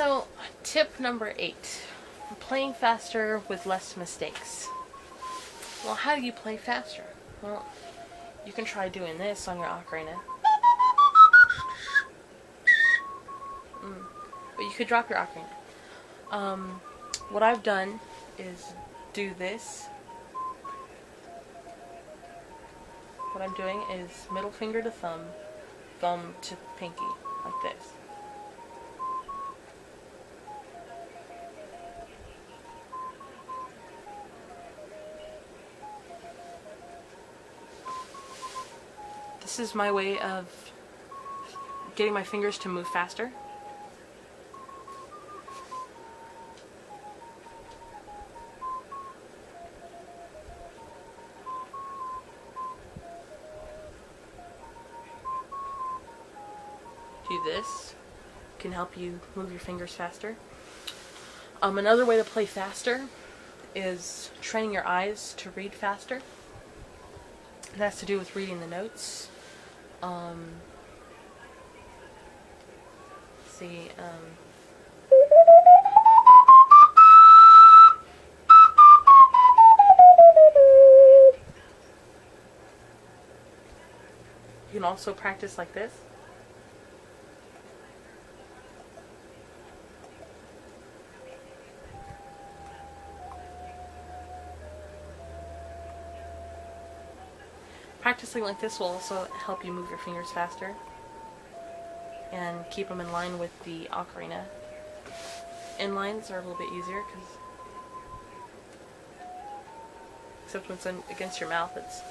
So, tip number 8. Playing faster with less mistakes. Well, how do you play faster? Well, you can try doing this on your ocarina. But you could drop your ocarina. What I've done is do this. What I'm doing is middle finger to thumb, thumb to pinky, like this. This is my way of getting my fingers to move faster. Do this can help you move your fingers faster. Another way to play faster is training your eyes to read faster. It has to do with reading the notes. See, you can also practice like this. Practicing like this will also help you move your fingers faster and keep them in line with the ocarina. Inlines are a little bit easier except when it's against your mouth, it's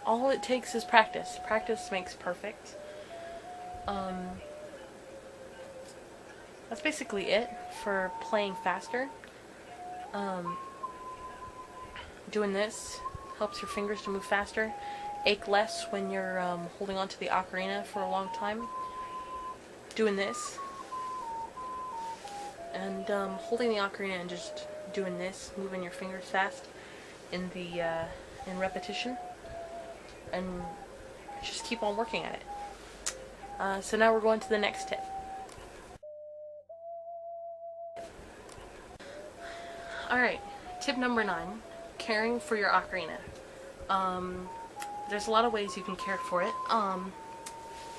all it takes is practice. Practice makes perfect. That's basically it for playing faster. Doing this helps your fingers to move faster, ache less when you're holding onto the ocarina for a long time. Doing this and holding the ocarina and just doing this, moving your fingers fast in repetition, and just keep on working at it. So now we're going to the next tip. Alright, tip number 9, caring for your ocarina. There's a lot of ways you can care for it.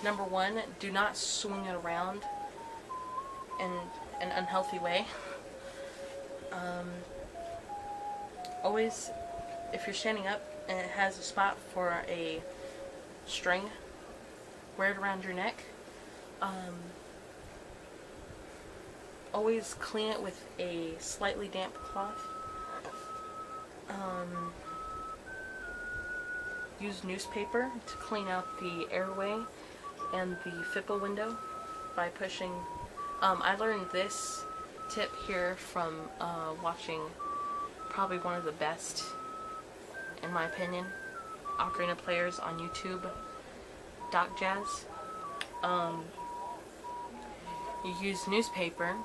Number 1, do not swing it around in an unhealthy way. Always, if you're standing up and it has a spot for a string, wear it around your neck. Always clean it with a slightly damp cloth. Use newspaper to clean out the airway and the FIPA window by pushing. I learned this tip here from watching probably one of the best, in my opinion, ocarina players on YouTube, Doc Jazz. You use newspaper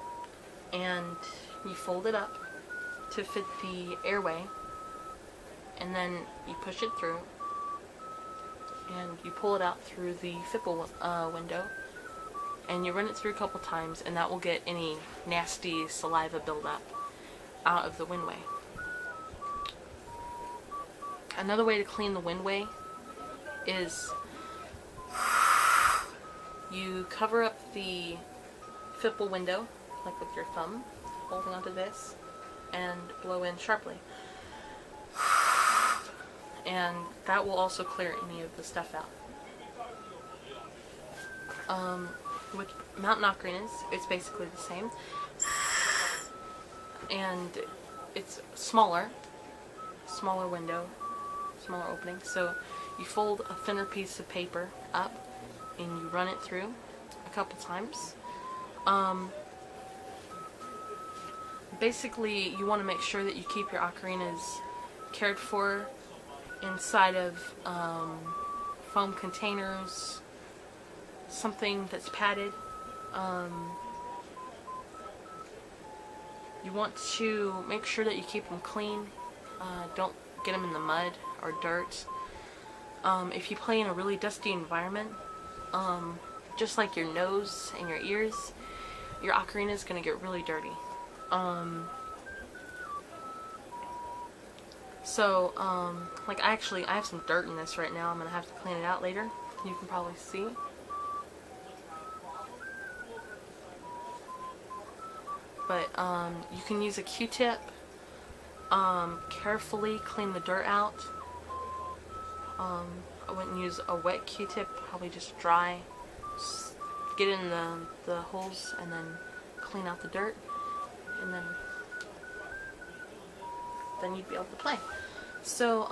and you fold it up to fit the airway, and then you push it through and you pull it out through the FIPA window, and you run it through a couple times, and that will get any nasty saliva buildup out of the windway. Another way to clean the windway is you cover up the FIPA window, like with your thumb, holding onto this, and blow in sharply. And that will also clear any of the stuff out. With mountain ocarinas, it's basically the same. And it's smaller window, smaller opening. So you fold a thinner piece of paper up and you run it through a couple times. Basically, you want to make sure that you keep your ocarinas cared for inside of foam containers, something that's padded. You want to make sure that you keep them clean. Don't get them in the mud or dirt. If you play in a really dusty environment, just like your nose and your ears, your ocarina is going to get really dirty. Like I have some dirt in this right now. I'm going to have to clean it out later. You can probably see. But you can use a Q-tip. Carefully clean the dirt out. I wouldn't use a wet Q-tip, probably just dry. Just get in the holes and then clean out the dirt, and then you'd be able to play. So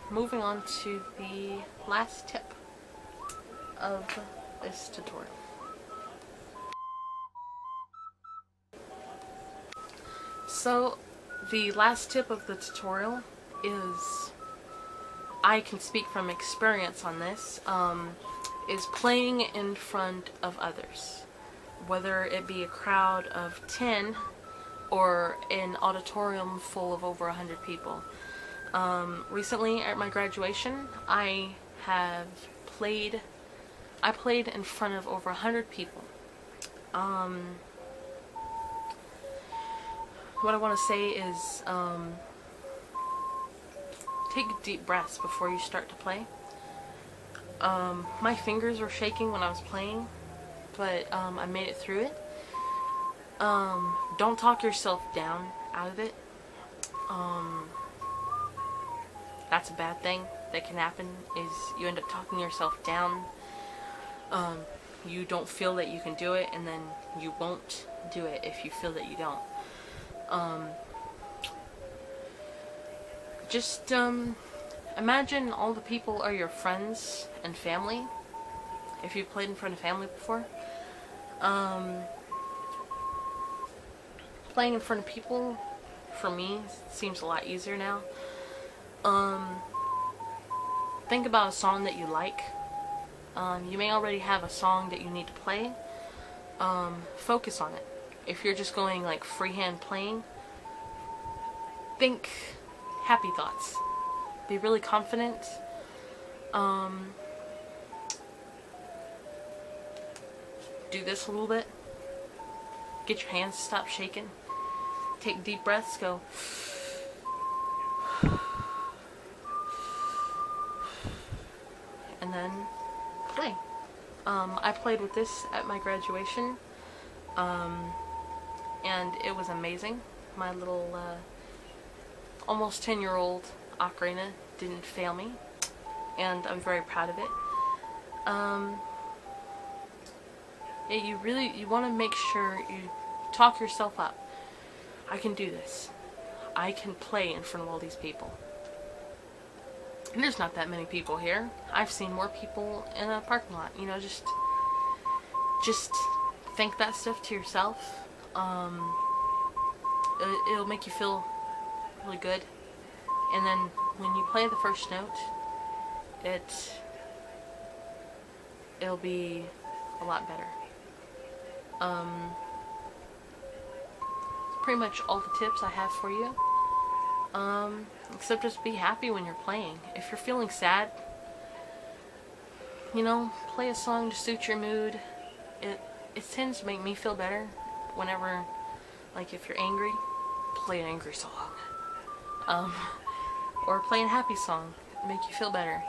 moving on to the last tip of this tutorial. So the last tip of the tutorial is, I can speak from experience on this, is playing in front of others. Whether it be a crowd of 10 or an auditorium full of over 100 people. Recently at my graduation, I played in front of over 100 people. What I want to say is, take deep breaths before you start to play. My fingers were shaking when I was playing, but I made it through it. Don't talk yourself down out of it. That's a bad thing that can happen, is you end up talking yourself down. You don't feel that you can do it, and then you won't do it if you feel that you don't. Just imagine all the people are your friends and family, if you've played in front of family before. Playing in front of people, for me, seems a lot easier now. Think about a song that you like. You may already have a song that you need to play. Focus on it. If you're just going like freehand playing, think happy thoughts. Be really confident. Do this a little bit. Get your hands to stop shaking. Take deep breaths. Go. And then play. I played with this at my graduation. And it was amazing. My little almost 10-year-old ocarina didn't fail me, and I'm very proud of it. Yeah, you want to make sure you talk yourself up. I can do this. I can play in front of all these people. And there's not that many people here. I've seen more people in a parking lot. You know, just think that stuff to yourself. It'll make you feel really good. And then when you play the first note, it'll be a lot better. Pretty much all the tips I have for you. Except just be happy when you're playing. If you're feeling sad, you know, play a song to suit your mood. It tends to make me feel better whenever, like if you're angry, play an angry song. Or play a happy song, make you feel better.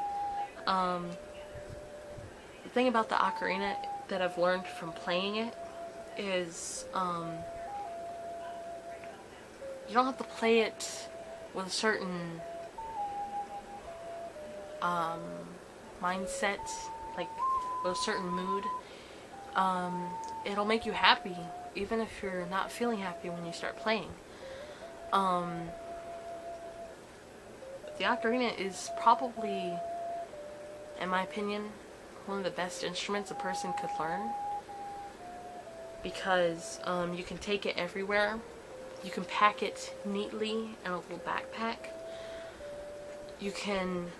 The thing about the ocarina that I've learned from playing it is, you don't have to play it with a certain mindset, like with a certain mood. It'll make you happy even if you're not feeling happy when you start playing. The ocarina is probably, in my opinion, one of the best instruments a person could learn, because you can take it everywhere. You can pack it neatly in a little backpack. You can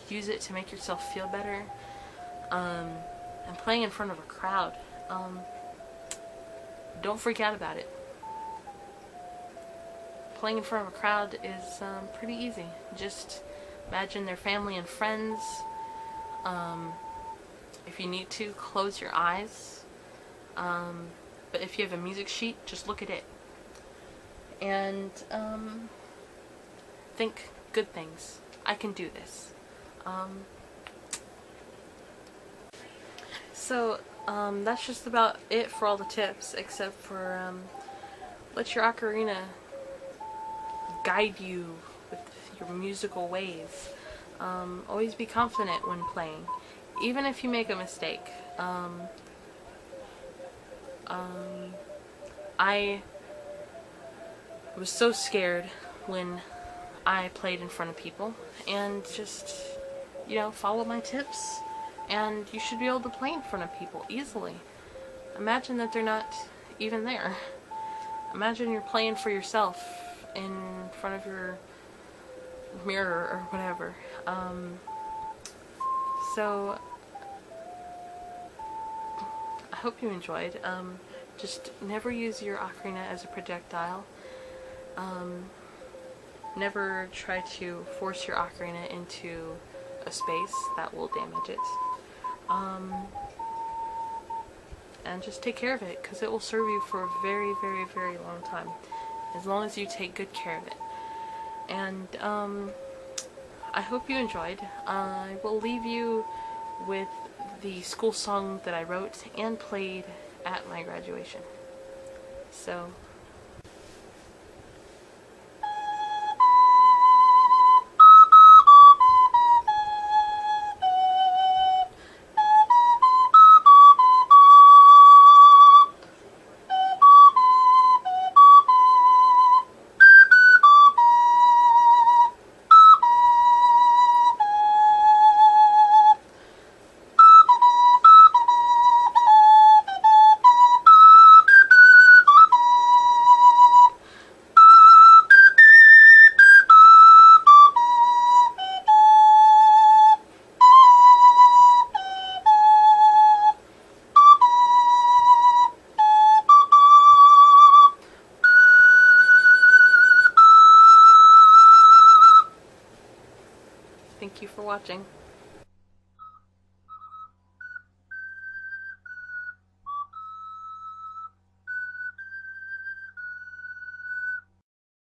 use it to make yourself feel better. And playing in front of a crowd, don't freak out about it. playing in front of a crowd is pretty easy. Just imagine their family and friends. If you need to, close your eyes. But if you have a music sheet, just look at it. And think good things. I can do this. So that's just about it for all the tips, except for let your ocarina guide you with your musical ways. Always be confident when playing, even if you make a mistake. I was so scared when I played in front of people, and just, follow my tips, and you should be able to play in front of people easily. Imagine that they're not even there. Imagine you're playing for yourself in front of your mirror or whatever. So I hope you enjoyed. Just never use your ocarina as a projectile. Never try to force your ocarina into a space. That will damage it. And just take care of it, because it will serve you for a very, very, very long time, as long as you take good care of it. And I hope you enjoyed. I will leave you with the school song that I wrote and played at my graduation. So thank you for watching.